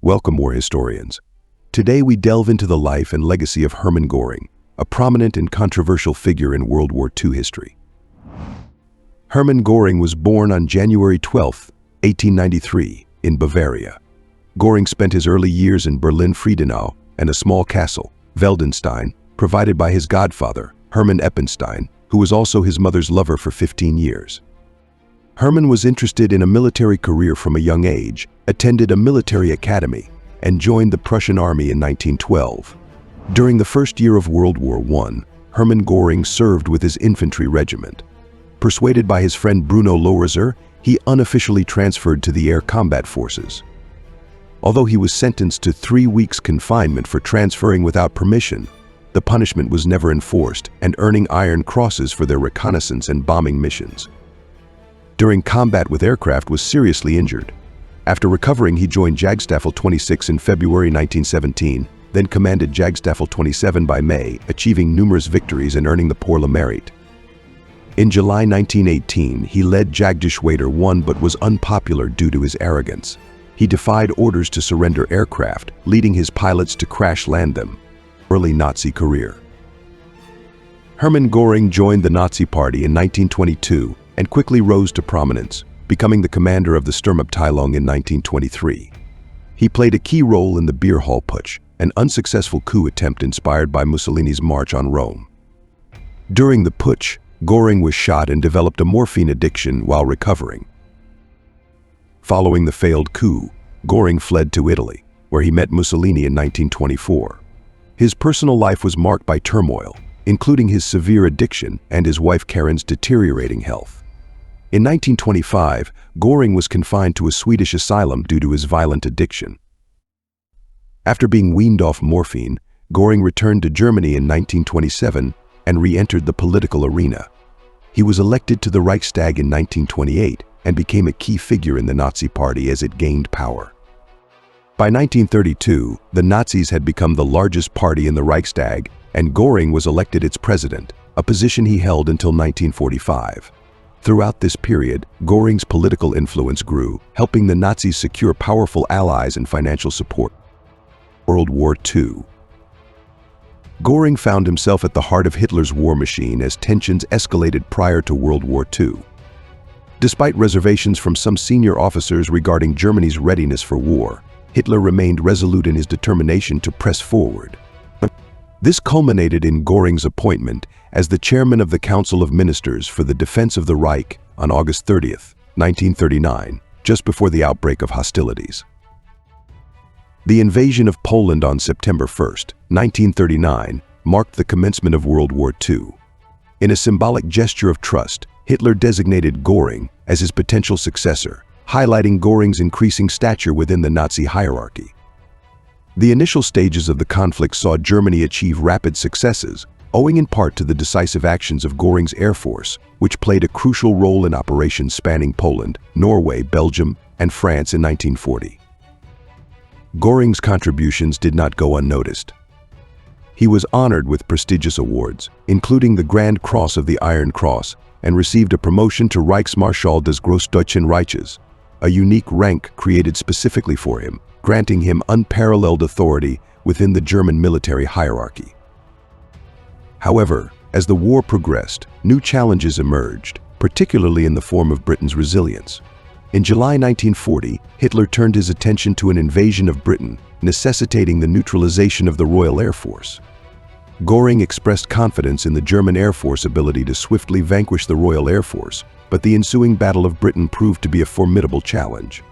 Welcome, war historians. Today we delve into the life and legacy of Hermann Göring, a prominent and controversial figure in World War II history. Hermann Göring was born on January 12, 1893, in Bavaria. Göring spent his early years in Berlin-Friedenau and a small castle, Weldenstein, provided by his godfather, Hermann Eppenstein, who was also his mother's lover for 15 years. Hermann was interested in a military career from a young age, attended a military academy, and joined the Prussian army in 1912. During the first year of World War I, Hermann Göring served with his infantry regiment. Persuaded by his friend Bruno Lohriser, he unofficially transferred to the air combat forces. Although he was sentenced to 3 weeks confinement for transferring without permission, the punishment was never enforced and earning Iron Crosses for their reconnaissance and bombing missions. During combat with aircraft, was seriously injured. After recovering, he joined Jagdstaffel 26 in February 1917, then commanded Jagdstaffel 27 by May, achieving numerous victories and earning the Pour le Mérite. In July 1918, he led Jagdgeschwader 1 but was unpopular due to his arrogance. He defied orders to surrender aircraft, leading his pilots to crash-land them. Early Nazi career. Hermann Göring joined the Nazi Party in 1922 and quickly rose to prominence, becoming the commander of the Sturmabteilung in 1923. He played a key role in the Beer Hall Putsch, an unsuccessful coup attempt inspired by Mussolini's march on Rome. During the putsch, Göring was shot and developed a morphine addiction while recovering. Following the failed coup, Göring fled to Italy, where he met Mussolini in 1924. His personal life was marked by turmoil, including his severe addiction and his wife Karin's deteriorating health. In 1925, Göring was confined to a Swedish asylum due to his violent addiction. After being weaned off morphine, Göring returned to Germany in 1927 and re-entered the political arena. He was elected to the Reichstag in 1928 and became a key figure in the Nazi Party as it gained power. By 1932, the Nazis had become the largest party in the Reichstag, and Göring was elected its president, a position he held until 1945. Throughout this period, Göring's political influence grew, helping the Nazis secure powerful allies and financial support. World War II. Göring found himself at the heart of Hitler's war machine as tensions escalated prior to World War II. Despite reservations from some senior officers regarding Germany's readiness for war, Hitler remained resolute in his determination to press forward. This culminated in Göring's appointment as the chairman of the Council of Ministers for the Defense of the Reich on August 30, 1939, just before the outbreak of hostilities. The invasion of Poland on September 1, 1939, marked the commencement of World War II. In a symbolic gesture of trust, Hitler designated Göring as his potential successor, highlighting Göring's increasing stature within the Nazi hierarchy. The initial stages of the conflict saw Germany achieve rapid successes, owing in part to the decisive actions of Göring's Air Force, which played a crucial role in operations spanning Poland, Norway, Belgium, and France in 1940. Göring's contributions did not go unnoticed. He was honored with prestigious awards, including the Grand Cross of the Iron Cross, and received a promotion to Reichsmarschall des Großdeutschen Reiches, a unique rank created specifically for him, granting him unparalleled authority within the German military hierarchy. However, as the war progressed, new challenges emerged, particularly in the form of Britain's resilience. In July 1940, Hitler turned his attention to an invasion of Britain, necessitating the neutralization of the Royal Air Force. Göring expressed confidence in the German Air Force ability to swiftly vanquish the Royal Air Force, but the ensuing Battle of Britain proved to be a formidable challenge.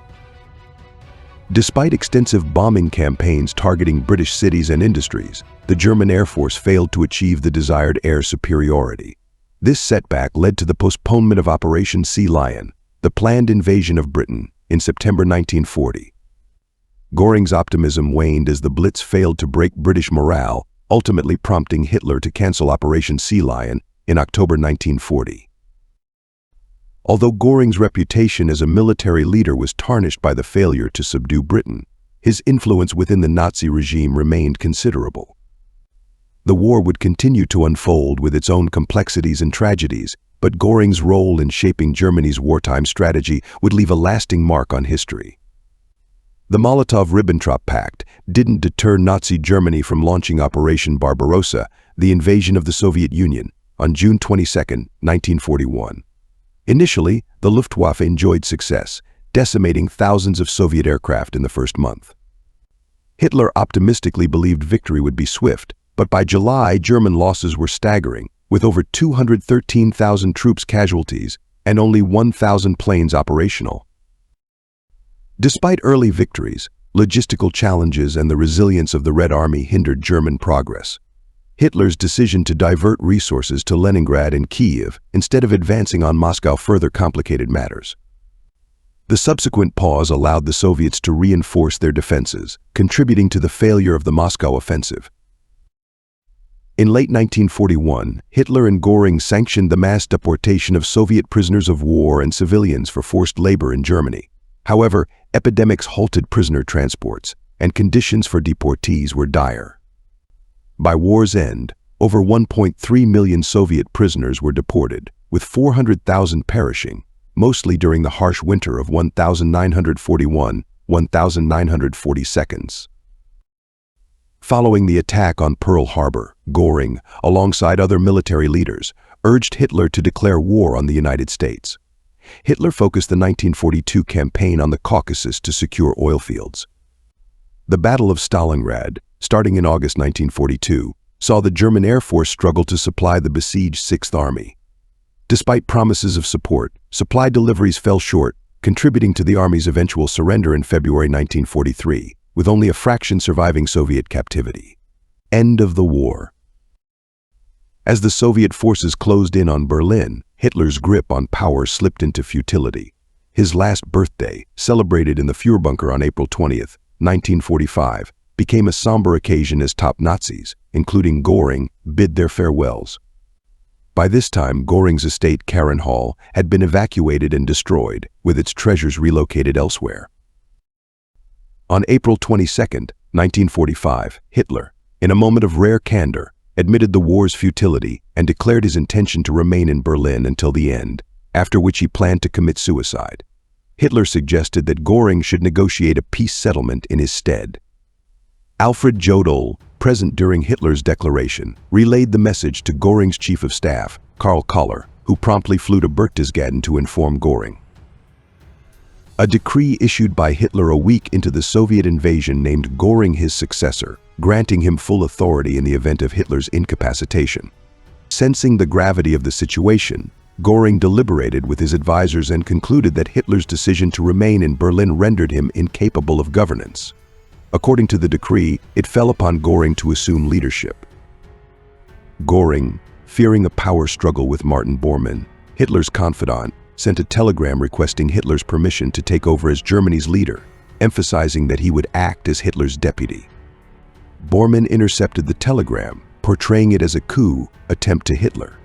Despite extensive bombing campaigns targeting British cities and industries, the German Air Force failed to achieve the desired air superiority. This setback led to the postponement of Operation Sea Lion, the planned invasion of Britain, in September 1940. Göring's optimism waned as the Blitz failed to break British morale, ultimately prompting Hitler to cancel Operation Sea Lion in October 1940. Although Göring's reputation as a military leader was tarnished by the failure to subdue Britain, his influence within the Nazi regime remained considerable. The war would continue to unfold with its own complexities and tragedies, but Göring's role in shaping Germany's wartime strategy would leave a lasting mark on history. The Molotov-Ribbentrop Pact didn't deter Nazi Germany from launching Operation Barbarossa, the invasion of the Soviet Union, on June 22, 1941. Initially, the Luftwaffe enjoyed success, decimating thousands of Soviet aircraft in the first month. Hitler optimistically believed victory would be swift, but by July, German losses were staggering, with over 213,000 troops casualties and only 1,000 planes operational. Despite early victories, logistical challenges and the resilience of the Red Army hindered German progress. Hitler's decision to divert resources to Leningrad and Kiev instead of advancing on Moscow further complicated matters. The subsequent pause allowed the Soviets to reinforce their defenses, contributing to the failure of the Moscow offensive. In late 1941, Hitler and Göring sanctioned the mass deportation of Soviet prisoners of war and civilians for forced labor in Germany. However, epidemics halted prisoner transports, and conditions for deportees were dire. By war's end, over 1.3 million Soviet prisoners were deported, with 400,000 perishing, mostly during the harsh winter of 1941-1942. Following the attack on Pearl Harbor, Göring, alongside other military leaders, urged Hitler to declare war on the United States. Hitler focused the 1942 campaign on the Caucasus to secure oil fields. The Battle of Stalingrad, starting in August 1942, saw the German Air Force struggle to supply the besieged Sixth Army. Despite promises of support, supply deliveries fell short, contributing to the Army's eventual surrender in February 1943, with only a fraction surviving Soviet captivity. End of the war. As the Soviet forces closed in on Berlin, Hitler's grip on power slipped into futility. His last birthday, celebrated in the Führerbunker on April 20, 1945, became a somber occasion as top Nazis, including Göring, bid their farewells. By this time, Göring's estate Karen Hall had been evacuated and destroyed, with its treasures relocated elsewhere. On April 22, 1945, Hitler, in a moment of rare candor, admitted the war's futility and declared his intention to remain in Berlin until the end, after which he planned to commit suicide. Hitler suggested that Göring should negotiate a peace settlement in his stead. Alfred Jodl, present during Hitler's declaration, relayed the message to Göring's chief of staff, Karl Koller, who promptly flew to Berchtesgaden to inform Göring. A decree issued by Hitler a week into the Soviet invasion named Göring his successor, granting him full authority in the event of Hitler's incapacitation. Sensing the gravity of the situation, Göring deliberated with his advisors and concluded that Hitler's decision to remain in Berlin rendered him incapable of governance. According to the decree, it fell upon Göring to assume leadership. Göring, fearing a power struggle with Martin Bormann, Hitler's confidant, sent a telegram requesting Hitler's permission to take over as Germany's leader, emphasizing that he would act as Hitler's deputy. Bormann intercepted the telegram, portraying it as a coup attempt to Hitler.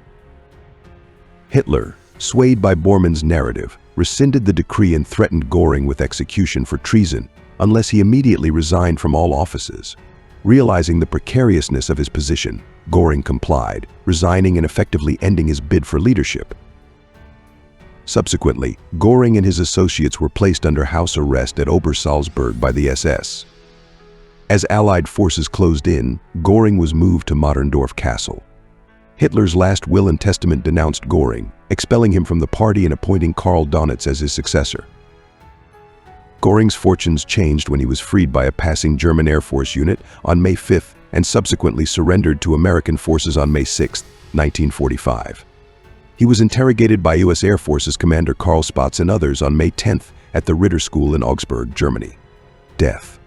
Hitler, swayed by Bormann's narrative, rescinded the decree and threatened Göring with execution for treason unless he immediately resigned from all offices. Realizing the precariousness of his position, Göring complied, resigning and effectively ending his bid for leadership. Subsequently, Göring and his associates were placed under house arrest at Obersalzberg by the SS. As Allied forces closed in, Göring was moved to Moderndorf Castle. Hitler's last will and testament denounced Göring, expelling him from the party and appointing Karl Donitz as his successor. Göring's fortunes changed when he was freed by a passing German Air Force unit on May 5 and subsequently surrendered to American forces on May 6, 1945. He was interrogated by U.S. Air Force's Commander Karl Spaatz and others on May 10 at the Ritter School in Augsburg, Germany. Death.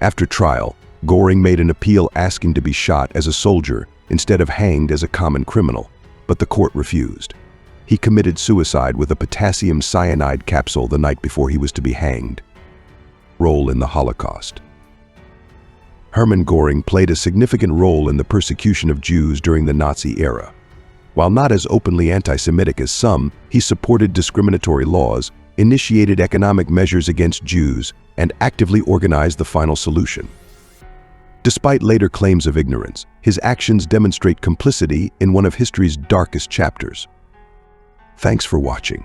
After trial, Göring made an appeal asking to be shot as a soldier instead of hanged as a common criminal, but the court refused. He committed suicide with a potassium cyanide capsule the night before he was to be hanged. Role in the Holocaust. Hermann Göring played a significant role in the persecution of Jews during the Nazi era. While not as openly anti-Semitic as some, he supported discriminatory laws, initiated economic measures against Jews, and actively organized the final solution. Despite later claims of ignorance, his actions demonstrate complicity in one of history's darkest chapters. Thanks for watching.